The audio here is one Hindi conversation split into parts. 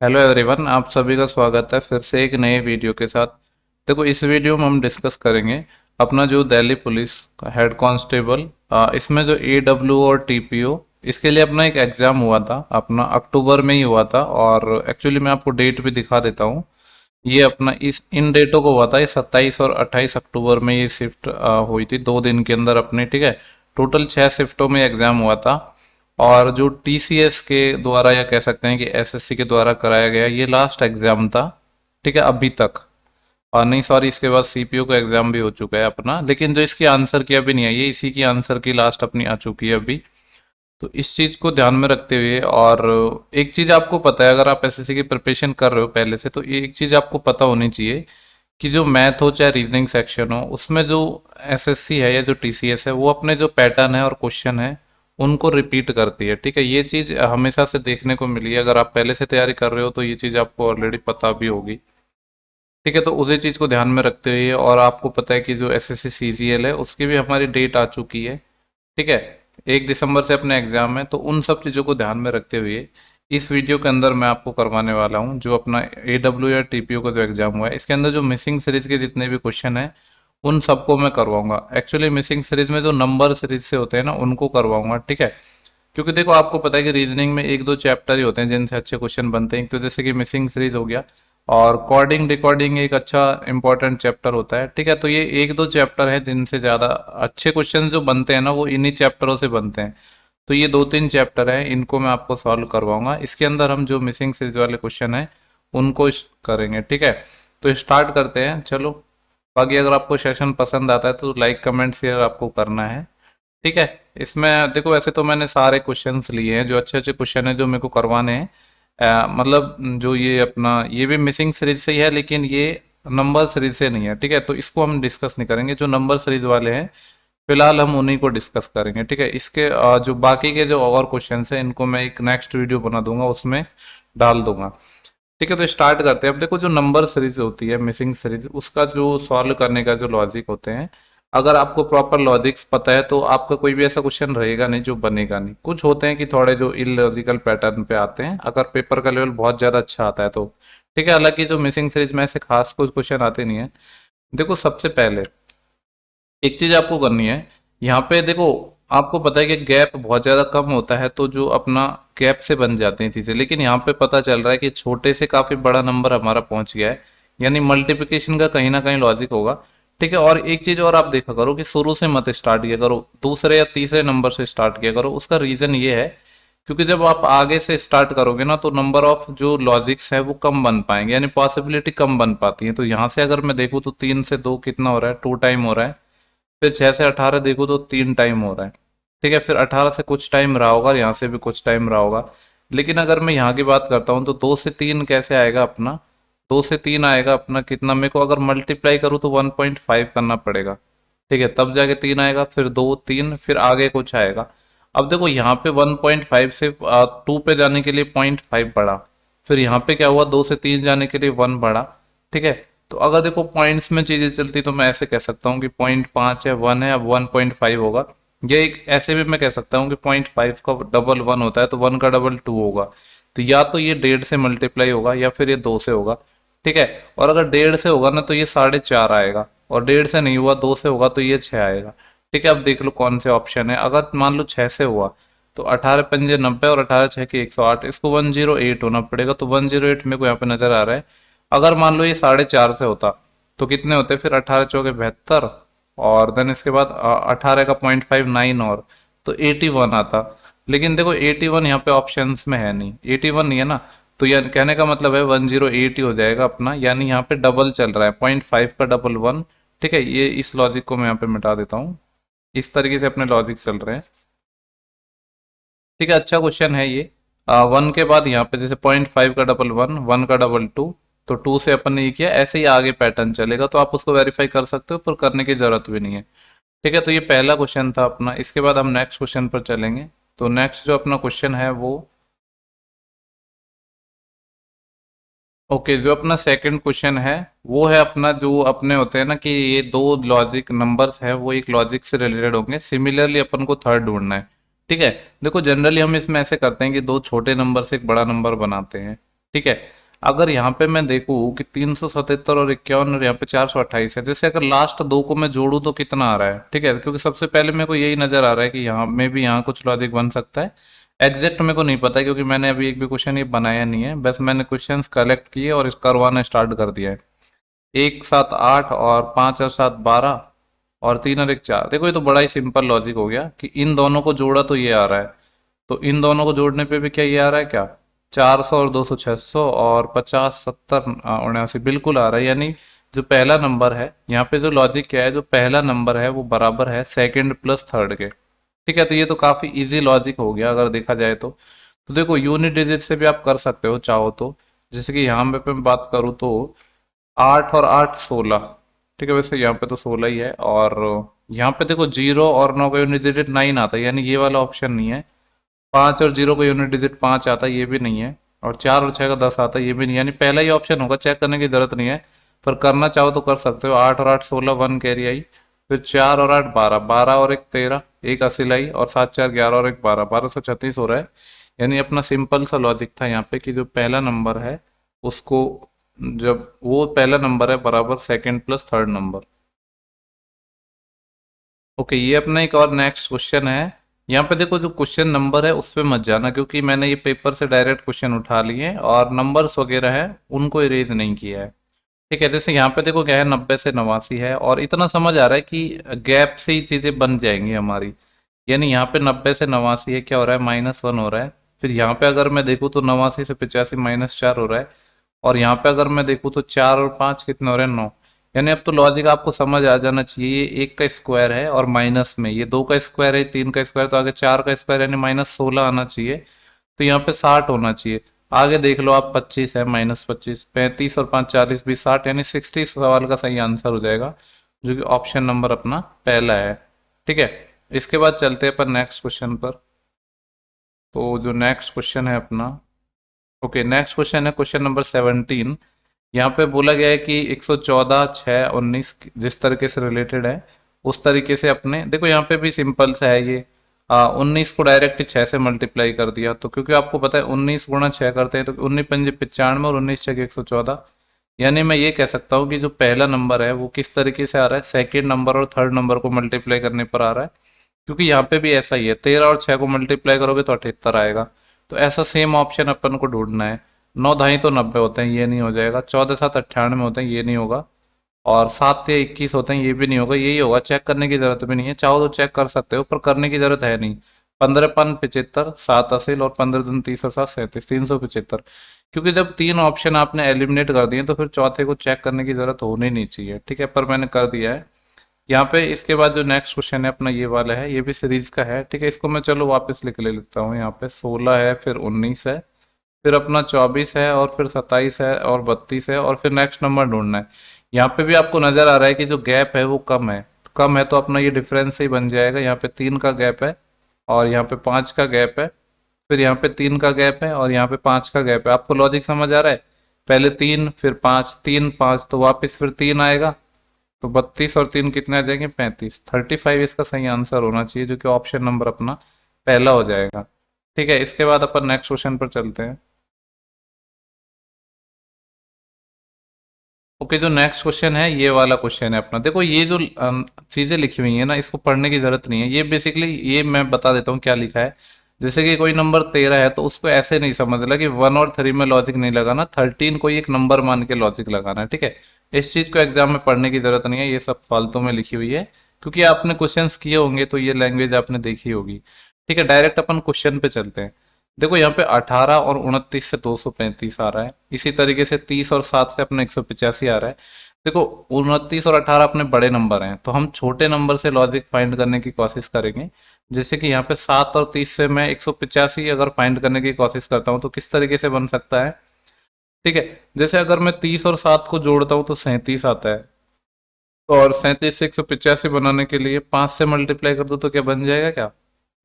हेलो एवरीवन, आप सभी का स्वागत है फिर से एक नए वीडियो के साथ। देखो, इस वीडियो में हम डिस्कस करेंगे अपना जो दिल्ली पुलिस का हेड कांस्टेबल, इसमें जो AW और TPO, इसके लिए अपना एक एग्ज़ाम हुआ था, अपना अक्टूबर में ही हुआ था। और एक्चुअली मैं आपको डेट भी दिखा देता हूँ। ये अपना इस इन डेटों को हुआ था, ये 27 और 28 अक्टूबर में ये शिफ्ट हुई थी 2 दिन के अंदर अपने, ठीक है। टोटल 6 शिफ्टों में एग्ज़ाम हुआ था। और जो TCS के द्वारा, या कह सकते हैं कि SSC के द्वारा कराया गया, ये लास्ट एग्ज़ाम था, ठीक है, अभी तक। और नहीं, सॉरी, इसके बाद CPO का एग्ज़ाम भी हो चुका है अपना, लेकिन जो इसकी आंसर की अभी नहीं आई है, इसी की आंसर की लास्ट अपनी आ चुकी है अभी। तो इस चीज़ को ध्यान में रखते हुए, और एक चीज़ आपको पता है, अगर आप SSC की प्रिपरेशन कर रहे हो पहले से, तो ये एक चीज़ आपको पता होनी चाहिए कि जो मैथ हो चाहे रीजनिंग सेक्शन हो, उसमें जो SSC है या जो TCS है, वो अपने जो पैटर्न है और क्वेश्चन है, उनको रिपीट करती है, ठीक है। ये चीज़ हमेशा से देखने को मिली है। अगर आप पहले से तैयारी कर रहे हो तो ये चीज़ आपको ऑलरेडी पता भी होगी, ठीक है। तो उसी चीज़ को ध्यान में रखते हुए, और आपको पता है कि जो SSC CGL है, उसकी भी हमारी डेट आ चुकी है, ठीक है। 1 दिसंबर से अपने एग्जाम है, तो उन सब चीज़ों को ध्यान में रखते हुए इस वीडियो के अंदर मैं आपको करवाने वाला हूँ जो अपना AW या TPO का जो एग्जाम हुआ है, इसके अंदर जो मिसिंग सीरीज के जितने भी क्वेश्चन हैं, उन सबको मैं करवाऊंगा। एक्चुअली मिसिंग सीरीज में जो नंबर सीरीज से होते हैं ना, उनको करवाऊंगा, ठीक है। क्योंकि देखो, आपको पता है कि रीजनिंग में एक दो चैप्टर ही होते हैं जिनसे अच्छे क्वेश्चन बनते हैं। एक तो जैसे कि मिसिंग सीरीज हो गया, और कोडिंग डिकोडिंग एक अच्छा इंपॉर्टेंट चैप्टर होता है, ठीक है। तो ये एक दो चैप्टर है जिनसे ज़्यादा अच्छे क्वेश्चन जो बनते हैं ना, वो इन्हीं चैप्टरों से बनते हैं। तो ये 2-3 चैप्टर हैं, इनको मैं आपको सॉल्व करवाऊंगा। इसके अंदर हम जो मिसिंग सीरीज वाले क्वेश्चन हैं, उनको करेंगे, ठीक है। तो स्टार्ट करते हैं, चलो। बाकी अगर आपको सेशन पसंद आता है तो लाइक कमेंट शेयर आपको करना है, ठीक है। इसमें देखो, वैसे तो मैंने सारे क्वेश्चंस लिए हैं, जो अच्छे अच्छे क्वेश्चन हैं जो मेरे को करवाने हैं। मतलब जो ये अपना, ये भी मिसिंग सीरीज से ही है, लेकिन ये नंबर सीरीज से नहीं है, ठीक है। तो इसको हम डिस्कस नहीं करेंगे। जो नंबर सीरीज वाले हैं, फिलहाल हम उन्हीं को डिस्कस करेंगे, ठीक है। इसके जो बाकी के जो और क्वेश्चंस हैं, इनको मैं एक नेक्स्ट वीडियो बना दूंगा, उसमें डाल दूंगा, ठीक है। तो स्टार्ट करते हैं। अब देखो, जो नंबर सीरीज होती है मिसिंग सीरीज, उसका जो सॉल्व करने का जो लॉजिक होते हैं, अगर आपको प्रॉपर लॉजिक्स पता है तो आपका कोई भी ऐसा क्वेश्चन रहेगा नहीं जो बनेगा नहीं। कुछ होते हैं कि थोड़े जो इलॉजिकल पैटर्न पे आते हैं, अगर पेपर का लेवल बहुत ज़्यादा अच्छा आता है तो, ठीक है। हालांकि जो मिसिंग सीरीज में ऐसे खास कुछ क्वेश्चन आते नहीं है। देखो, सबसे पहले एक चीज आपको करनी है। यहाँ पे देखो, आपको पता है कि गैप बहुत ज्यादा कम होता है, तो जो अपना गैप से बन जाती हैं चीजें, लेकिन यहाँ पे पता चल रहा है कि छोटे से काफी बड़ा नंबर हमारा पहुंच गया है। यानी मल्टीप्लिकेशन का कहीं ना कहीं लॉजिक होगा, ठीक है। और एक चीज और आप देखा करो कि शुरू से मत स्टार्ट किया करो, दूसरे या तीसरे नंबर से स्टार्ट किया करो। उसका रीजन ये है, क्योंकि जब आप आगे से स्टार्ट करोगे ना, तो नंबर ऑफ जो लॉजिक्स है वो कम बन पाएंगे, यानी पॉसिबिलिटी कम बन पाती है। तो यहाँ से अगर मैं देखूँ तो 3 से 2 कितना हो रहा है, 2 टाइम हो रहा है। फिर 6 से 18 देखो तो 3 टाइम हो रहा है, ठीक है। फिर 18 से कुछ टाइम रहा होगा, यहाँ से भी कुछ टाइम रहा होगा। लेकिन अगर मैं यहाँ की बात करता हूँ तो 2 से 3 कैसे आएगा अपना, 2 से 3 आएगा अपना कितना, मेरे को अगर मल्टीप्लाई करूँ तो 1.5 करना पड़ेगा, ठीक है, तब जाके 3 आएगा। फिर 2 3, फिर आगे कुछ आएगा। अब देखो, यहाँ पे 1.5 से 2 पे जाने के लिए 0.5 बढ़ा। फिर यहाँ पे क्या हुआ, 2 से 3 जाने के लिए 1 बढ़ा, ठीक है। तो अगर देखो पॉइंट्स में चीजें चलती तो मैं ऐसे कह सकता हूँ कि 0.5 है, 1 है, अब 1.5 होगा। या एक ऐसे भी मैं कह सकता हूँ कि 0.5 का डबल 1 होता है, तो 1 का डबल 2 होगा। तो या तो ये 1.5 से मल्टीप्लाई होगा, या फिर ये 2 से होगा, ठीक है। और अगर 1.5 से होगा ना, तो ये 4.5 आएगा। और 1.5 से नहीं हुआ, 2 से होगा, तो ये 6 आएगा, ठीक है। अब देख लो कौन से ऑप्शन है। अगर मान लो 6 से हुआ, तो 18 पंजे 90, और 18 6 की 108, इसको 108 होना पड़ेगा। तो 108 मेरे को यहाँ पे नजर आ रहा है। अगर मान लो ये 4.5 से होता, तो कितने होते, फिर 18 चौके 72, और देन इसके बाद 18 का 0.59, और तो 81 आता। लेकिन देखो, 81 यहाँ पे ऑप्शंस में है नहीं, 81 नहीं है ना। तो यह कहने का मतलब है 108 ही हो जाएगा अपना, यानी यहाँ पे डबल चल रहा है, 0.5 का डबल 1, ठीक है। ये इस लॉजिक को मैं यहाँ पे मिटा देता हूँ। इस तरीके से अपने लॉजिक चल रहे हैं, ठीक है। अच्छा क्वेश्चन है ये। 1 के बाद यहाँ पे जैसे 0.5 का डबल 1, 1 का डबल 2, तो 2 से अपन ने ये किया, ऐसे ही आगे पैटर्न चलेगा। तो आप उसको वेरीफाई कर सकते हो, पर करने की जरूरत भी नहीं है, ठीक है। तो ये पहला क्वेश्चन था अपना। इसके बाद हम नेक्स्ट क्वेश्चन पर चलेंगे। तो नेक्स्ट जो अपना क्वेश्चन है वो, ओके, जो अपना सेकंड क्वेश्चन है, वो है अपना, जो अपने होते हैं ना कि ये दो लॉजिक नंबर्स है, वो एक लॉजिक से रिलेटेड होंगे। सिमिलरली अपन को थर्ड ढूंढना है, ठीक है। देखो, जनरली हम इसमें ऐसे करते हैं कि दो छोटे नंबर से एक बड़ा नंबर बनाते हैं, ठीक है। अगर यहाँ पे मैं देखूँ कि 377 और 51 और यहाँ पे 428 है, जैसे अगर लास्ट दो को मैं जोड़ूँ तो कितना आ रहा है, ठीक है, क्योंकि सबसे पहले मेरे को यही नजर आ रहा है कि यहाँ में भी यहाँ कुछ लॉजिक बन सकता है। एग्जैक्ट मेरे को नहीं पता है, क्योंकि मैंने अभी एक भी क्वेश्चन ये बनाया नहीं है, बस मैंने क्वेश्चंस कलेक्ट किए और इस करवाना स्टार्ट कर दिया है। 1 7 8 और 5 और 7 12 और 3 और 1 4। देखो ये तो बड़ा ही सिंपल लॉजिक हो गया कि इन दोनों को जोड़ा तो ये आ रहा है, तो इन दोनों को जोड़ने पे भी क्या ये आ रहा है क्या, 400 और 200 600 और 50 70 79 बिल्कुल आ रहा है। यानी जो पहला नंबर है यहाँ पे, जो लॉजिक क्या है, जो पहला नंबर है वो बराबर है सेकंड प्लस थर्ड के। ठीक है, तो ये तो काफी इजी लॉजिक हो गया अगर देखा जाए तो देखो यूनिट डिजिट से भी आप कर सकते हो चाहो तो। जैसे कि यहाँ पे मैं बात करूँ तो 8 और 8 16। ठीक है, वैसे यहाँ पे तो 16 ही है, और यहाँ पे देखो 0 और 9 का यूनिट डिजिट 9 आता है, यानी ये वाला ऑप्शन नहीं है। 5 और 0 का यूनिट डिजिट 5 आता है, ये भी नहीं है। और 4 और 6 का 10 आता है, ये भी नहीं है। यानी पहला ही ऑप्शन होगा, चेक करने की जरूरत नहीं है। पर करना चाहो तो कर सकते हो। 8 और 8 16, 1 कैरी आई। फिर 4 और 8 12, 12 और 1 13, एक असिल आई, और 7 4 11 और 1 12, 1236 हो रहा है। यानी अपना सिंपल सा लॉजिक था यहाँ पे कि जो पहला नंबर है उसको, जब वो पहला नंबर है बराबर second plus third number. Okay, ये अपना एक और नेक्स्ट क्वेश्चन है। यहाँ पे देखो जो क्वेश्चन नंबर है उस पे मत जाना, क्योंकि मैंने ये पेपर से डायरेक्ट क्वेश्चन उठा लिए हैं और नंबर्स वगैरह है उनको इरेज नहीं किया है। ठीक है, जैसे यहाँ पे देखो क्या है, 90 से 89 है, और इतना समझ आ रहा है कि गैप से ही चीजें बन जाएंगी हमारी। यानी यहाँ पे 90 से 89 है, क्या हो रहा है, -1 हो रहा है। फिर यहाँ पे अगर मैं देखूँ तो 89 से 85 -4 हो रहा है। और यहाँ पे अगर मैं देखूँ तो 4 और 5 कितने हो रहे हैं, 9। यानी अब तो लॉजिक आपको समझ आ जाना चाहिए, ये एक का स्क्वायर है और माइनस में ये दो का स्क्वायर है, 3 का स्क्वायर, तो आगे 4 का स्क्वायर यानी -16 आना चाहिए। तो यहाँ पे 60 होना चाहिए। आगे देख लो आप, 25 है, -25, 35 और 5 40 भी 60, यानी 60 सवाल का सही आंसर हो जाएगा, जो कि ऑप्शन नंबर अपना पहला है। ठीक है, इसके बाद चलते हैं अपन नेक्स्ट क्वेश्चन पर। तो जो नेक्स्ट क्वेश्चन है अपना, ओके, नेक्स्ट क्वेश्चन है क्वेश्चन नंबर 17। यहाँ पे बोला गया है कि 114 6 19 जिस तरीके से रिलेटेड है उस तरीके से अपने देखो, यहाँ पे भी सिंपल सा है ये। 19 को डायरेक्ट 6 से मल्टीप्लाई कर दिया, तो क्योंकि आपको पता है 19 गुणा 6 करते हैं तो 19 पंजे 95 और 19 6 114। यानी मैं ये कह सकता हूँ कि जो पहला नंबर है वो किस तरीके से आ रहा है, सेकेंड नंबर और थर्ड नंबर को मल्टीप्लाई करने पर आ रहा है। क्योंकि यहाँ पे भी ऐसा ही है, 13 और 6 को मल्टीप्लाई करोगे तो 78 आएगा। तो ऐसा सेम ऑप्शन अपन को ढूंढना है। 9 ढाई तो 90 होते हैं, ये नहीं हो जाएगा। 14 7 98 होते हैं, ये नहीं होगा। और 7 या 21 होते हैं, ये भी नहीं होगा। यही होगा, चेक करने की जरूरत भी नहीं है, चाहो तो चेक कर सकते हो पर करने की जरूरत है नहीं। 15 5 75, 7 असील, और 15 दूनी 30 और 7 37, 375। क्योंकि जब तीन ऑप्शन आपने एलिमिनेट कर दिए तो फिर चौथे को चेक करने की जरूरत होनी नहीं चाहिए। ठीक है, पर मैंने कर दिया है यहाँ पे। इसके बाद जो नेक्स्ट क्वेश्चन है अपना ये वाला है, ये भी सीरीज का है। ठीक है, इसको मैं चलो वापस लिख ले लेता हूँ। यहाँ पे 16 है, फिर 19 है, फिर अपना 24 है, और फिर 27 है, और 32 है, और फिर नेक्स्ट नंबर ढूंढना है। यहाँ पे भी आपको नजर आ रहा है कि जो गैप है वो कम है, तो कम है तो अपना ये डिफरेंस ही बन जाएगा। यहाँ पे 3 का गैप है, और यहाँ पे 5 का गैप है। फिर यहाँ पे 3 का गैप है, और यहाँ पे 5 का गैप है। आपको लॉजिक समझ आ रहा है, पहले 3 फिर 5, 3 5 तो वापस फिर 3 आएगा। तो 32 और 3 कितने आ जाएंगे, 35, 35 इसका सही आंसर होना चाहिए, जो कि ऑप्शन नंबर अपना पहला हो जाएगा। ठीक है, इसके बाद अपन नेक्स्ट क्वेश्चन पर चलते हैं। ओके, जो नेक्स्ट क्वेश्चन है ये वाला क्वेश्चन है अपना। देखो ये जो चीजें लिखी हुई है ना, इसको पढ़ने की जरूरत नहीं है। ये बेसिकली ये मैं बता देता हूँ क्या लिखा है। जैसे कि कोई नंबर 13 है तो उसको ऐसे नहीं समझना कि 1 और 3 में लॉजिक नहीं लगाना, 13 कोई एक नंबर मान के लॉजिक लगाना है। ठीक है, इस चीज को एग्जाम में पढ़ने की जरूरत नहीं है, ये सब फालतू में लिखी हुई है। क्योंकि आपने क्वेश्चंस किए होंगे तो ये लैंग्वेज आपने देखी होगी। ठीक है, डायरेक्ट अपन क्वेश्चन पे चलते हैं। देखो यहाँ पे 18 और 29 से 235 आ रहा है। इसी तरीके से 30 और 7 से अपने 185 आ रहा है। देखो 29 और 18 अपने बड़े नंबर हैं, तो हम छोटे नंबर से लॉजिक फाइंड करने की कोशिश करेंगे। जैसे कि यहाँ पे 7 और 30 से मैं 185 अगर फाइंड करने की कोशिश करता हूँ तो किस तरीके से बन सकता है। ठीक है, जैसे अगर मैं 30 और 7 को जोड़ता हूँ तो 37 आता है। और 37 से 185 बनाने के लिए 5 से मल्टीप्लाई कर दो तो क्या बन जाएगा, क्या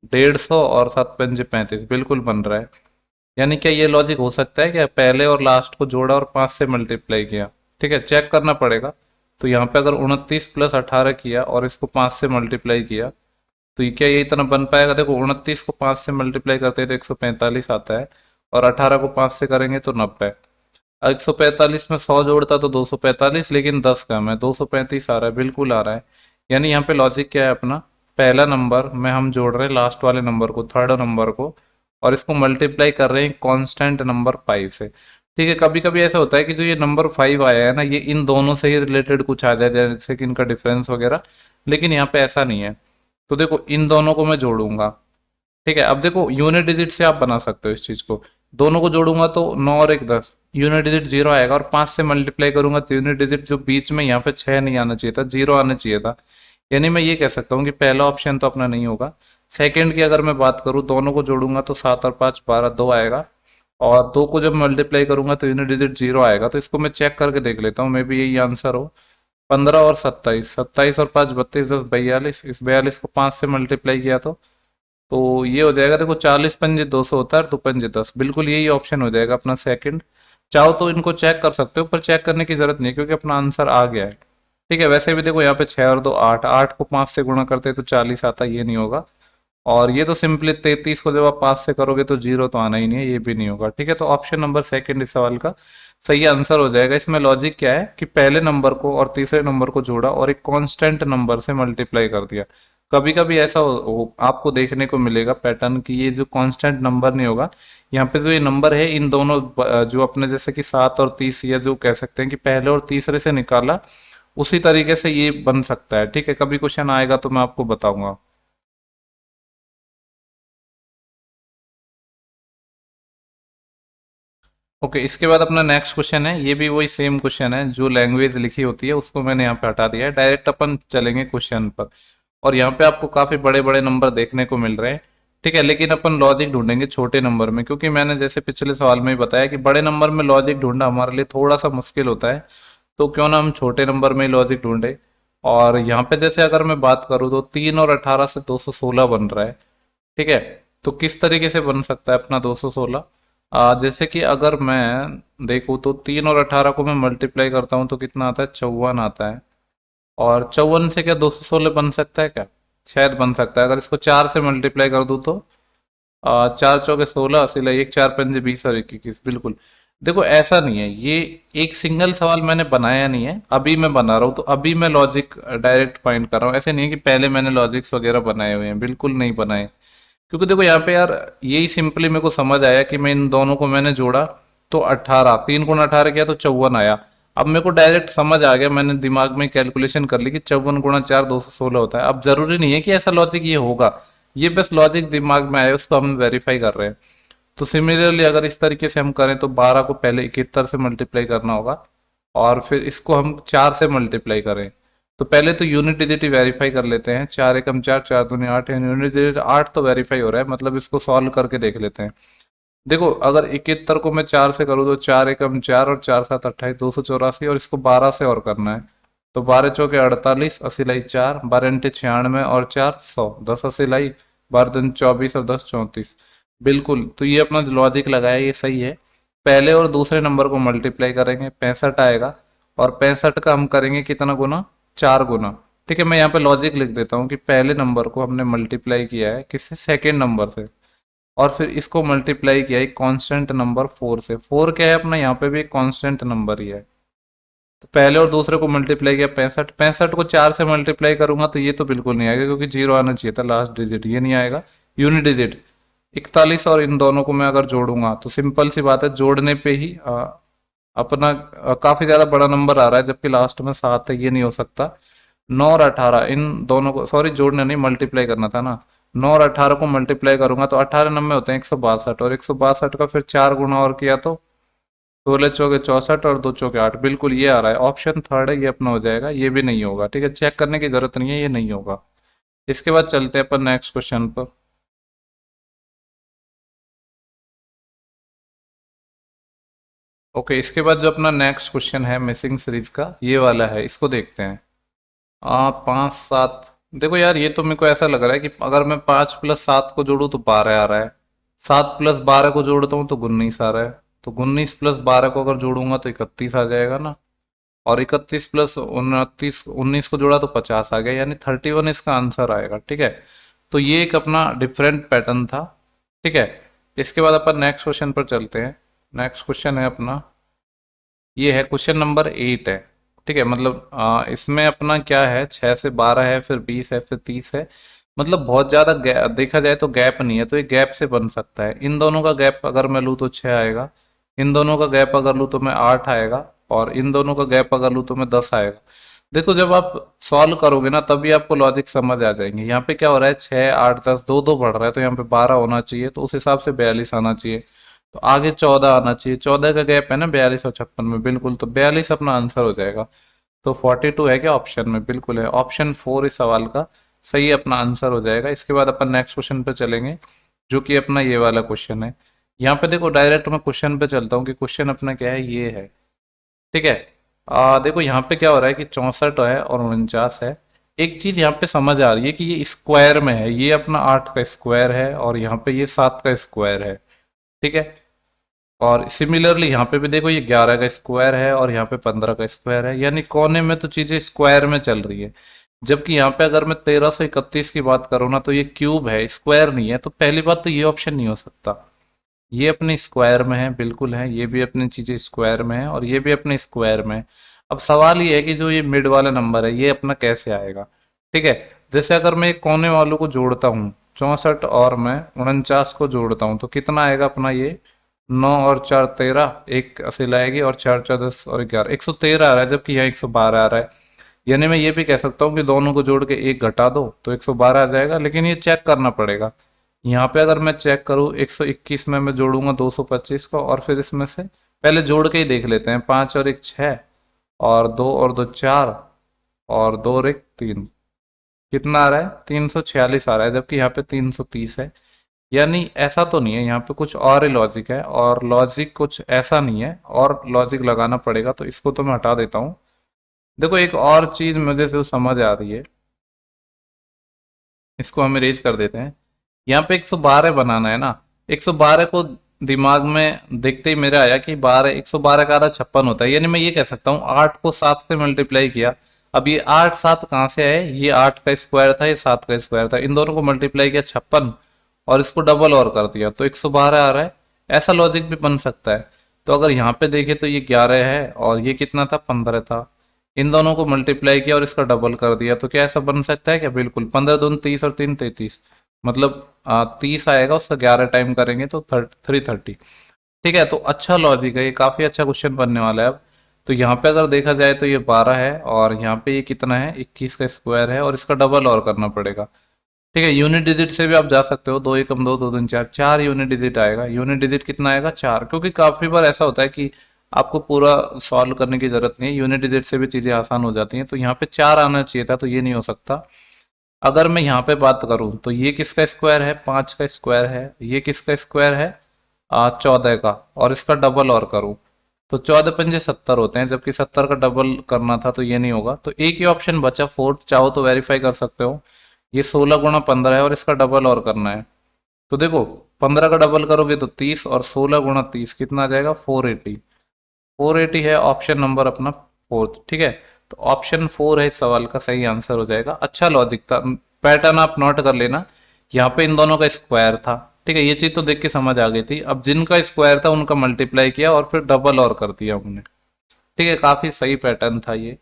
150, और 7 5 35 बिल्कुल बन रहा है। यानी क्या ये लॉजिक हो सकता है क्या, पहले और लास्ट को जोड़ा और 5 से मल्टीप्लाई किया। ठीक है, चेक करना पड़ेगा। तो यहाँ पे अगर 29 + 18 किया और इसको 5 से मल्टीप्लाई किया तो ये क्या ये इतना बन पाएगा। देखो 29 को 5 से मल्टीप्लाई करते हैं तो 145 आता है, और 18 को 5 से करेंगे तो 90। 145 में 100 जोड़ता तो 245, लेकिन 10 कम है, 235 आ रहा है, बिल्कुल आ रहा है। यानी यहाँ पे लॉजिक क्या है अपना, पहला नंबर में हम जोड़ रहे हैं लास्ट वाले नंबर को, थर्ड नंबर को, और इसको मल्टीप्लाई कर रहे हैं कांस्टेंट नंबर 5 से। ठीक है, कभी कभी ऐसा होता है कि जो ये नंबर 5 आया है ना, ये इन दोनों से ही रिलेटेड कुछ आ जाए, जैसे कि इनका डिफरेंस वगैरह, लेकिन यहाँ पे ऐसा नहीं है। तो देखो इन दोनों को मैं जोड़ूंगा। ठीक है, अब देखो यूनिट डिजिट से आप बना सकते हो इस चीज को। दोनों को जोड़ूंगा तो 9 और 1 10, यूनिट डिजिट 0 आएगा, और 5 से मल्टीप्लाई करूंगा तो यूनिट डिजिट जो बीच में यहाँ पे 6 नहीं आना चाहिए था, 0 आना चाहिए था। यानी मैं ये कह सकता हूँ कि पहला ऑप्शन तो अपना नहीं होगा। सेकंड की अगर मैं बात करूँ, दोनों को जोड़ूंगा तो 7 और 5 12, 2 आएगा, और 2 को जब मल्टीप्लाई करूंगा तो यूनिट डिजिट 0 आएगा। तो इसको मैं चेक करके देख लेता हूँ, मे बी यही आंसर हो। 15 और 27, 27 और 5 32, 10 42, इस 42 को 5 से मल्टीप्लाई किया तो ये हो जाएगा। देखो 40 पंजे 200 होता है, और 2 पंजे 10, बिल्कुल यही ऑप्शन हो जाएगा अपना सेकंड। चाहो तो इनको चेक कर सकते हो, पर चेक करने की जरूरत नहीं क्योंकि अपना आंसर आ गया है। ठीक है, वैसे भी देखो यहाँ पे 6 और 2 8, 8 को 5 से गुणा करते तो 40 आता, ये नहीं होगा। और ये तो सिंपली 33 को जब आप 5 से करोगे तो 0 तो आना ही नहीं है, ये भी नहीं होगा। ठीक है, तो ऑप्शन नंबर सेकंड इस सवाल का सही आंसर हो जाएगा। इसमें लॉजिक क्या है कि पहले नंबर को और तीसरे नंबर को जोड़ा और एक कांस्टेंट नंबर से मल्टीप्लाई कर दिया। कभी कभी ऐसा आपको देखने को मिलेगा पैटर्न कि ये जो कांस्टेंट नंबर नहीं होगा, यहाँ पे जो ये नंबर है इन दोनों जो अपने जैसे कि 7 और 30, या जो कह सकते हैं कि पहले और तीसरे से निकाला, उसी तरीके से ये बन सकता है। ठीक है, कभी क्वेश्चन आएगा तो मैं आपको बताऊंगा। ओके, इसके बाद अपना नेक्स्ट क्वेश्चन है, ये भी वही सेम क्वेश्चन है, जो लैंग्वेज लिखी होती है उसको मैंने यहाँ पे हटा दिया है, डायरेक्ट अपन चलेंगे क्वेश्चन पर। और यहाँ पे आपको काफी बड़े बड़े नंबर देखने को मिल रहे हैं। ठीक है, लेकिन अपन लॉजिक ढूंढेंगे छोटे नंबर में, क्योंकि मैंने जैसे पिछले सवाल में ही बताया कि बड़े नंबर में लॉजिक ढूंढना हमारे लिए थोड़ा सा मुश्किल होता है। तो क्यों ना हम छोटे नंबर में ही लॉजिक ढूंढे। और यहाँ पे जैसे अगर मैं बात करूँ तो 3 और 18 से 216 बन रहा है। ठीक है, तो किस तरीके से बन सकता है अपना 216? जैसे कि अगर मैं देखूँ तो 3 और 18 को मैं मल्टीप्लाई करता हूँ तो कितना आता है, 54 आता है। और 54 से क्या 216 बन सकता है क्या? शायद बन सकता है। अगर इसको 4 से मल्टीप्लाई कर दूँ तो 4 चौके 16, सिला एक, 4 पंजे 20 और 1 21, बिल्कुल। देखो ऐसा नहीं है, ये एक सिंगल सवाल मैंने बनाया नहीं है, अभी मैं बना रहा हूँ, तो अभी मैं लॉजिक डायरेक्ट फाइंड कर रहा हूँ। ऐसे नहीं है कि पहले मैंने लॉजिक्स वगैरह बनाए हुए हैं, बिल्कुल नहीं बनाए। क्योंकि देखो यहाँ पे यार यही सिंपली मेरे को समझ आया कि मैं इन दोनों को मैंने जोड़ा तो 18, 3 गुणा 18 किया तो 54 आया। अब मेरे को डायरेक्ट समझ आ गया, मैंने दिमाग में कैलकुलेशन कर ली कि 54 गुणा 4 216 होता है। अब जरूरी नहीं है कि ऐसा लॉजिक ये होगा, ये बस लॉजिक दिमाग में आया, उसको हम वेरीफाई कर रहे हैं। तो सिमिलरली अगर इस तरीके से हम करें तो 12 को पहले 71 से मल्टीप्लाई करना होगा, और फिर इसको हम 4 से मल्टीप्लाई करें। तो पहले तो यूनिट डिजिट ही वेरीफाई कर लेते हैं, 4 एकम 4, 4 दूनी 8 है, यूनिट डिजिट 8 तो वेरीफाई हो रहा है, मतलब इसको सॉल्व करके देख लेते हैं। देखो अगर 71 को मैं 4 से करूँ तो 4 एकम 4 और 4 7 28, 284, और इसको 12 से और करना है। तो 12 चौके 48, 80 लाई 4, 12 इंटे 96 और 4 100, 10 80 लाई, 12 दूनी 24 और 10 34, बिल्कुल। तो ये अपना लॉजिक लगाया, ये सही है। पहले और दूसरे नंबर को मल्टीप्लाई करेंगे, 65 आएगा, और 65 का हम करेंगे कितना गुना, 4 गुना। ठीक है, मैं यहाँ पे लॉजिक लिख देता हूँ कि पहले नंबर को हमने मल्टीप्लाई किया है किससे, सेकेंड नंबर से, और फिर इसको मल्टीप्लाई किया एक कांस्टेंट नंबर 4 से। 4 क्या है अपना, यहाँ पे भी एक कांस्टेंट नंबर ही है। तो पहले और दूसरे को मल्टीप्लाई किया 65, 65 को 4 से मल्टीप्लाई करूंगा तो ये तो बिल्कुल नहीं आएगा, क्योंकि 0 आना चाहिए था लास्ट डिजिट, ये नहीं आएगा। यूनिट डिजिट 41, और इन दोनों को मैं अगर जोड़ूंगा तो सिंपल सी बात है, जोड़ने पे ही अपना काफी ज्यादा बड़ा नंबर आ रहा है, जबकि लास्ट में 7 है, ये नहीं हो सकता। 9 और 18 इन दोनों को, सॉरी जोड़ने नहीं, मल्टीप्लाई करना था ना। 9 और 18 को मल्टीप्लाई करूंगा तो 18 नंबर होते हैं 162, और 162 का फिर 4 गुना और किया तो 16 चौके 64 और 2 चौके 8, बिल्कुल ये आ रहा है। ऑप्शन थर्ड है, ये अपना हो जाएगा, ये भी नहीं होगा। ठीक है, चेक करने की जरूरत नहीं है, ये नहीं होगा। इसके बाद चलते हैं अपन नेक्स्ट क्वेश्चन पर। ओके, इसके बाद जो अपना नेक्स्ट क्वेश्चन है मिसिंग सीरीज का, ये वाला है, इसको देखते हैं। 5 7, देखो यार ये तो मेरे को ऐसा लग रहा है कि अगर मैं 5 + 7 को जोड़ूँ तो 12 आ रहा है, 7 + 12 को जोड़ता हूँ तो 19 आ रहा है, तो 19 + 12 को अगर जोड़ूंगा तो 31 आ जाएगा ना। और 31 + 29 को जोड़ा तो 50 आ गया, यानी 31 इसका आंसर आएगा। ठीक है, तो ये एक अपना डिफरेंट पैटर्न था। ठीक है, इसके बाद अपन नेक्स्ट क्वेश्चन पर चलते हैं। नेक्स्ट क्वेश्चन है अपना, ये है क्वेश्चन नंबर 8 है। ठीक है, मतलब इसमें अपना क्या है, 6 से 12 है, फिर 20 है, फिर 30 है। मतलब बहुत ज़्यादा देखा जाए तो गैप नहीं है, तो ये गैप से बन सकता है। इन दोनों का गैप अगर मैं लूँ तो 6 आएगा, इन दोनों का गैप अगर लूँ तो मैं 8 आएगा, और इन दोनों का गैप अगर लूँ तो मैं 10 आएगा। देखो जब आप सॉल्व करोगे ना तभी आपको लॉजिक समझ आ जाएंगे। यहाँ पे क्या हो रहा है, 6 8 10 दो दो बढ़ रहा है, तो यहाँ पे 12 होना चाहिए, तो उस हिसाब से 42 आना चाहिए। तो आगे 14 आना चाहिए, 14 का गैप है ना 42 और 56 में, बिल्कुल, तो 42 अपना आंसर हो जाएगा। तो 42 है क्या ऑप्शन में, बिल्कुल है, ऑप्शन 4 इस सवाल का सही अपना आंसर हो जाएगा। इसके बाद अपन नेक्स्ट क्वेश्चन पे चलेंगे, जो कि अपना ये वाला क्वेश्चन है। यहाँ पे देखो डायरेक्ट मैं क्वेश्चन पे चलता हूँ कि क्वेश्चन अपना क्या है, ये है। ठीक है, देखो यहाँ पे क्या हो रहा है कि 64 है और 49 है। एक चीज यहाँ पे समझ आ रही है कि ये स्क्वायर में है, ये अपना 8 का स्क्वायर है, और यहाँ पे ये 7 का स्क्वायर है। ठीक है, और सिमिलरली यहाँ पे भी देखो ये 11 का स्क्वायर है, और यहाँ पे 15 का स्क्वायर है, यानी कोने में तो चीजें स्क्वायर में चल रही है। जबकि यहाँ पे अगर मैं 1331 की बात करूँ ना, तो ये क्यूब है, स्क्वायर नहीं है, तो पहली बात तो ये ऑप्शन नहीं हो सकता। ये अपने स्क्वायर में है, बिल्कुल है, ये भी अपनी चीजें स्क्वायर में है, और ये भी अपने स्क्वायर में है। अब सवाल ये है कि जो ये मिड वाला नंबर है ये अपना कैसे आएगा। ठीक है, जैसे अगर मैं एक कोने वालों को जोड़ता हूँ, 64 और मैं 49 को जोड़ता हूँ, तो कितना आएगा अपना ये, 9 और 4 13, एक असी लाएगी, और 4 4 10 और 11, 113 आ रहा है, जबकि यहाँ 112 आ रहा है। यानी मैं ये भी कह सकता हूँ कि दोनों को जोड़ के एक घटा दो तो 112 आ जाएगा, लेकिन ये चेक करना पड़ेगा। यहाँ पे अगर मैं चेक करूँ 121 में मैं जोड़ूंगा 225 को, और फिर इसमें से पहले जोड़ के ही देख लेते हैं, 5 और 1 6, और 2 और 2 4, और 2 और 1 3, कितना आ रहा है, 346 आ रहा है, जबकि यहाँ पे 330 है। यानी ऐसा तो नहीं है, यहाँ पे कुछ और ही लॉजिक है, और लॉजिक कुछ ऐसा नहीं है, और लॉजिक लगाना पड़ेगा, तो इसको तो मैं हटा देता हूँ। देखो एक और चीज मुझे जो समझ आ रही है, इसको हम इरेज कर देते हैं। यहाँ पे 112 बनाना है ना, 112 को दिमाग में देखते ही मेरे आया कि 112 का आधा 56 होता है, यानी मैं ये कह सकता हूँ 8 को 7 से मल्टीप्लाई किया। अब ये 8 7 कहाँ से आए, ये 8 का स्क्वायर था, ये 7 का स्क्वायर था, इन दोनों को मल्टीप्लाई किया 56, और इसको डबल और कर दिया तो 112 आ रहा है। ऐसा लॉजिक भी बन सकता है। तो अगर यहाँ पे देखे तो ये 11 है, और ये कितना था, 15 था, इन दोनों को मल्टीप्लाई किया और इसका डबल कर दिया, तो क्या ऐसा बन सकता है क्या, बिल्कुल, 15 दूनी 30 और 3 33, मतलब 30 आएगा, उसका 11 टाइम करेंगे तो 330। ठीक है, तो अच्छा लॉजिक है, ये काफी अच्छा क्वेश्चन बनने वाला है अब। तो यहाँ पे अगर देखा जाए तो ये 12 है, और यहाँ पे ये कितना है, 21 का स्क्वायर है, और इसका डबल और करना पड़ेगा। ठीक है, यूनिट डिजिट से भी आप जा सकते हो, 2 एकम 2 2 दूनी 4, 4 यूनिट डिजिट आएगा। यूनिट डिजिट कितना आएगा, 4, क्योंकि काफी बार ऐसा होता है कि आपको पूरा सॉल्व करने की जरूरत नहीं है, यूनिट डिजिट से भी चीजें आसान हो जाती हैं। तो यहाँ पे 4 आना चाहिए था, तो ये नहीं हो सकता। अगर मैं यहाँ पे बात करूँ तो ये किसका स्क्वायर है, 5 का स्क्वायर है, ये किसका स्क्वायर है, 14 का, और इसका डबल और करूँ तो 14 पंजे 70 होते हैं, जबकि 70 का डबल करना था, तो ये नहीं होगा। तो एक ही ऑप्शन बचा फोर्थ, चाहो तो वेरीफाई कर सकते हो। ये 16 × 15 है, और इसका डबल और करना है। तो देखो 15 का डबल करोगे तो 30, और 16 × 30 कितना आ जाएगा, 480। 480 है ऑप्शन नंबर अपना फोर्थ। ठीक है, तो ऑप्शन 4 है इस सवाल का सही आंसर हो जाएगा। अच्छा लॉजिक था, पैटर्न आप नोट कर लेना, यहाँ पे इन दोनों का स्क्वायर था। ठीक है, ये चीज तो देख के समझ आ गई थी। अब जिनका स्क्वायर था उनका मल्टीप्लाई किया, और फिर डबल और कर दिया हमने। ठीक है, काफी सही पैटर्न था ये।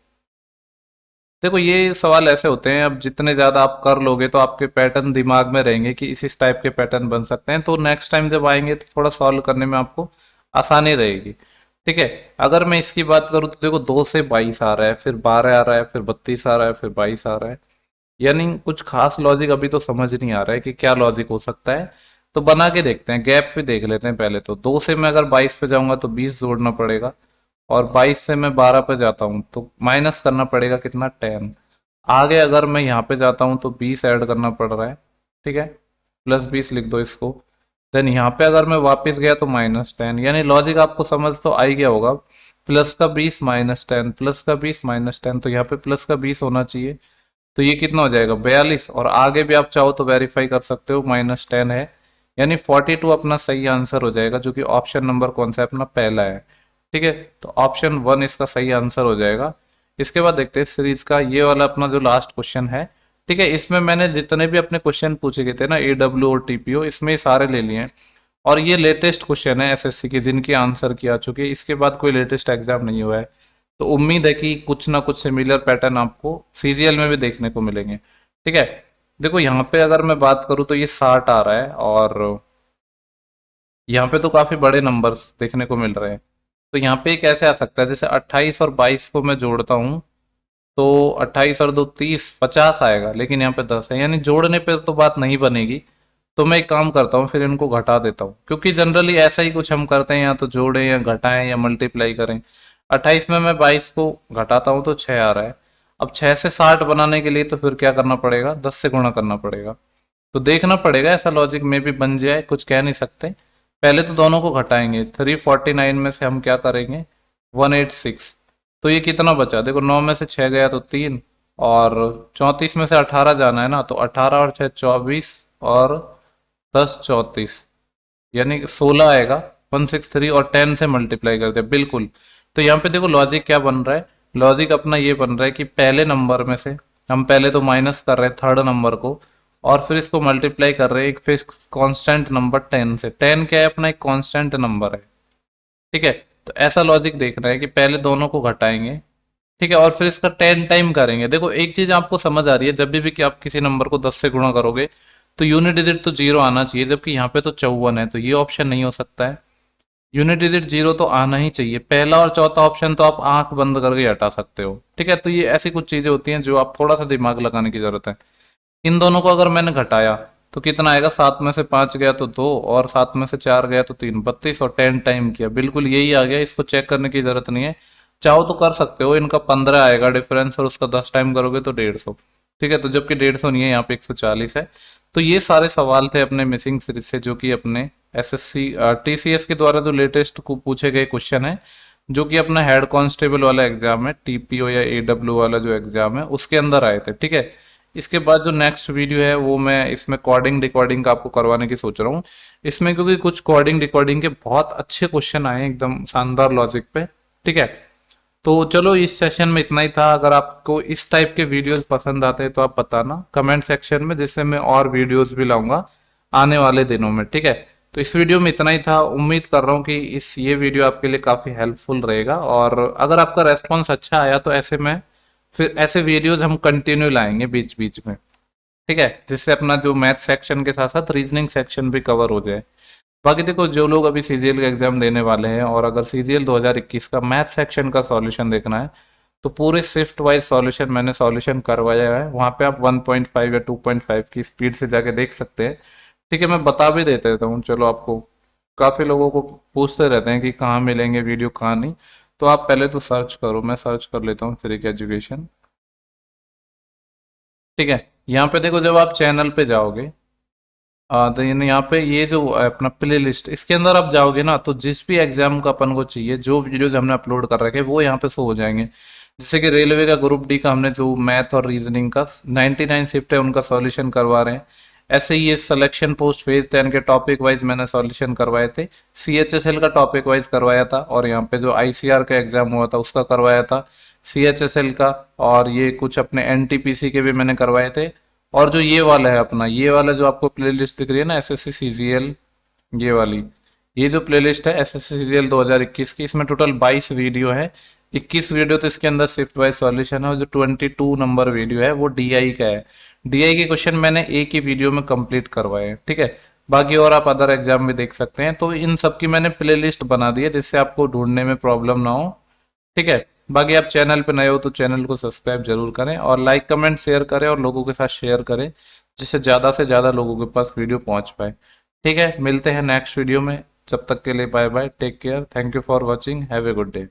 देखो ये सवाल ऐसे होते हैं, अब जितने ज्यादा आप कर लोगे तो आपके पैटर्न दिमाग में रहेंगे कि इस टाइप के पैटर्न बन सकते हैं, तो नेक्स्ट टाइम जब आएंगे तो थोड़ा सॉल्व करने में आपको आसानी रहेगी। ठीक है, अगर मैं इसकी बात करूँ तो देखो 2 से 22 आ रहा है, फिर 12 आ रहा है, फिर 32 आ रहा है, फिर 22 आ रहा है। यानी कुछ खास लॉजिक अभी तो समझ नहीं आ रहा है कि क्या लॉजिक हो सकता है। तो बना के देखते हैं, गैप पे देख लेते हैं पहले। तो 2 से मैं अगर 22 पे जाऊंगा तो 20 जोड़ना पड़ेगा, और 22 से मैं 12 पे जाता हूँ तो माइनस करना पड़ेगा कितना, 10। आगे अगर मैं यहाँ पे जाता हूँ तो 20 ऐड करना पड़ रहा है। ठीक है, +20 लिख दो इसको। देन यहाँ पे अगर मैं वापस गया तो -10, यानी लॉजिक आपको समझ तो आ ही गया होगा। +20 -10, +20 -10, तो यहाँ पे +20 होना चाहिए। तो ये कितना हो जाएगा, 42, और आगे भी आप चाहो तो वेरीफाई कर सकते हो, -10 है, यानी 42 अपना सही आंसर हो जाएगा, जो कि ऑप्शन नंबर कौन सा है, अपना पहला है। ठीक है, तो ऑप्शन 1 इसका सही आंसर हो जाएगा। इसके बाद देखते हैं सीरीज का ये वाला अपना जो लास्ट क्वेश्चन है। ठीक है, इसमें मैंने जितने भी अपने क्वेश्चन पूछे गए थे ना, AW और TPO, इसमें सारे ले लिए हैं। और ये लेटेस्ट क्वेश्चन है एसएससी के, जिनके आंसर किया चुके, इसके बाद कोई लेटेस्ट एग्जाम नहीं हुआ है। तो उम्मीद है कि कुछ ना कुछ सिमिलर पैटर्न आपको सीजीएल में भी देखने को मिलेंगे। ठीक है, देखो यहाँ पे अगर मैं बात करूँ तो ये 60 आ रहा है, और यहाँ पे तो काफी बड़े नंबर्स देखने को मिल रहे हैं। तो यहाँ पे कैसे आ सकता है, जैसे 28 और 22 को मैं जोड़ता हूँ तो 28 और 2 30, 50 आएगा, लेकिन यहाँ पे 10 है, यानी जोड़ने पे तो बात नहीं बनेगी। तो मैं एक काम करता हूँ, फिर इनको घटा देता हूँ, क्योंकि जनरली ऐसा ही कुछ हम करते हैं, या तो जोड़ें या घटाएं या मल्टीप्लाई करें। 28 में मैं 22 को घटाता हूँ तो 6 आ रहा है। अब 6 से 60 बनाने के लिए तो फिर क्या करना पड़ेगा, 10 से गुणा करना पड़ेगा। तो देखना पड़ेगा, ऐसा लॉजिक में भी बन जाए, कुछ कह नहीं सकते। पहले तो दोनों को घटाएंगे, 349 में से हम क्या करेंगे, 186। तो ये कितना बचा, देखो 9 में से 6 गया तो 3, और 34 में से 18 जाना है ना, तो 18 और 6 24, और 10 34, यानी कि 16 आएगा। 163 और 10 से मल्टीप्लाई कर दिया, बिल्कुल। तो यहाँ पे देखो लॉजिक क्या बन रहा है, लॉजिक अपना ये बन रहा है कि पहले नंबर में से हम पहले तो माइनस कर रहे हैं थर्ड नंबर को, और फिर इसको मल्टीप्लाई कर रहे हैं एक फिक्स कांस्टेंट नंबर 10 से। 10 क्या है, अपना एक कांस्टेंट नंबर है। ठीक है, तो ऐसा लॉजिक देखना है कि पहले दोनों को घटाएंगे, ठीक है, और फिर इसका 10 टाइम करेंगे। देखो एक चीज आपको समझ आ रही है, जब भी कि आप किसी नंबर को 10 से गुणा करोगे तो यूनिट डिजिट तो 0 आना चाहिए, जबकि यहाँ पे तो 54 है, तो ये ऑप्शन नहीं हो सकता है। यूनिट डिजिट 0 तो आना ही चाहिए, पहला और चौथा ऑप्शन तो आप आंख बंद करके हटा सकते हो। ठीक है, तो ये ऐसी कुछ चीजें होती हैं जो आप थोड़ा सा दिमाग लगाने की जरूरत है। इन दोनों को अगर मैंने घटाया तो कितना आएगा, 7 में से 5 गया तो 2, और 7 में से 4 गया तो 3, 32, और 10 टाइम किया, बिल्कुल यही आ गया, इसको चेक करने की जरूरत नहीं है। चाहो तो कर सकते हो, इनका 15 आएगा डिफरेंस, और उसका 10 टाइम करोगे तो 150। ठीक है, तो जबकि 150 नहीं है, यहाँ पे 140 है। तो ये सारे सवाल थे अपने मिसिंग सीरीज से, जो कि अपने एसएससी टीसीएस के द्वारा जो लेटेस्ट को पूछे गए क्वेश्चन है, जो कि अपना हेड कांस्टेबल वाला एग्जाम है, टीपीओ या एडब्ल्यू वाला जो एग्जाम है उसके अंदर आए थे। ठीक है, इसके बाद जो नेक्स्ट वीडियो है वो मैं इसमें कोडिंग रिकॉर्डिंग का आपको करवाने की सोच रहा हूँ इसमें, क्योंकि कुछ कोडिंग रिकॉर्डिंग के बहुत अच्छे क्वेश्चन आए हैं, एकदम शानदार लॉजिक पे। ठीक है, तो चलो इस सेशन में इतना ही था। अगर आपको इस टाइप के वीडियोस पसंद आते हैं तो आप बताना कमेंट सेक्शन में, जिससे मैं और वीडियोस भी लाऊंगा आने वाले दिनों में। ठीक है, तो इस वीडियो में इतना ही था। उम्मीद कर रहा हूँ कि ये वीडियो आपके लिए काफी हेल्पफुल रहेगा, और अगर आपका रेस्पॉन्स अच्छा आया तो ऐसे में फिर ऐसे वीडियोस हम कंटिन्यू लाएंगे बीच बीच में। ठीक है, जिससे अपना जो मैथ सेक्शन के साथ साथ रीजनिंग सेक्शन भी कवर हो जाए। बाकी देखो, जो लोग अभी सीजीएल का एग्जाम देने वाले हैं, और अगर सीजीएल 2021 का मैथ सेक्शन का सॉल्यूशन देखना है, तो पूरे शिफ्ट वाइज सॉल्यूशन मैंने सॉल्यूशन करवाया है, वहां पे आप 1.5 या 2.5 की स्पीड से जाके देख सकते हैं। ठीक है, मैं बता भी देता हूँ, चलो आपको। काफी लोगों को पूछते रहते हैं कि कहाँ मिलेंगे वीडियो, कहाँ नहीं। तो आप पहले तो सर्च करो, मैं सर्च कर लेता हूँ फ्री एजुकेशन। ठीक है, यहाँ पे देखो, जब आप चैनल पे जाओगे, तो यहाँ पे ये जो अपना प्ले लिस्ट, इसके अंदर आप जाओगे ना, तो जिस भी एग्जाम का अपन को चाहिए, जो वीडियोज हमने अपलोड कर रखे हैं वो यहाँ पे शो हो जाएंगे। जैसे कि रेलवे का ग्रुप डी का हमने जो मैथ और रीजनिंग का 99 शिफ्ट है उनका सॉल्यूशन करवा रहे हैं। ऐसे ही ये सिलेक्शन पोस्ट फेज 10 के टॉपिक वाइज मैंने सॉल्यूशन करवाए थे। सीएचएसएल का टॉपिक वाइज करवाया था, और यहाँ पे जो आईसीआर का एग्जाम हुआ था उसका करवाया था, सीएचएसएल का। और ये कुछ अपने एनटीपीसी के भी मैंने करवाए थे। और जो ये वाला है अपना, ये वाला जो आपको प्लेलिस्ट दिख रही है ना, एसएससी सीजीएल, ये वाली, ये जो प्लेलिस्ट है एसएससी सीजीएल 2021 की, इसमें टोटल 22 वीडियो है। 21 वीडियो तो इसके अंदर शिफ्ट वाइज सॉल्यूशन है, और जो 22 नंबर वीडियो है वो डीआई का है। डीआई के क्वेश्चन मैंने एक ही वीडियो में कंप्लीट करवाए हैं। ठीक है, बाकी और आप अदर एग्जाम में देख सकते हैं। तो इन सब की मैंने प्लेलिस्ट बना दी है, जिससे आपको ढूंढने में प्रॉब्लम ना हो। ठीक है, बाकी आप चैनल पे नए हो तो चैनल को सब्सक्राइब जरूर करें, और लाइक कमेंट शेयर करें, और लोगों के साथ शेयर करें, जिससे ज़्यादा से ज़्यादा लोगों के पास वीडियो पहुंच पाए। ठीक है, मिलते हैं नेक्स्ट वीडियो में। जब तक के लिए bye bye, take care, thank you for watching, have a good day.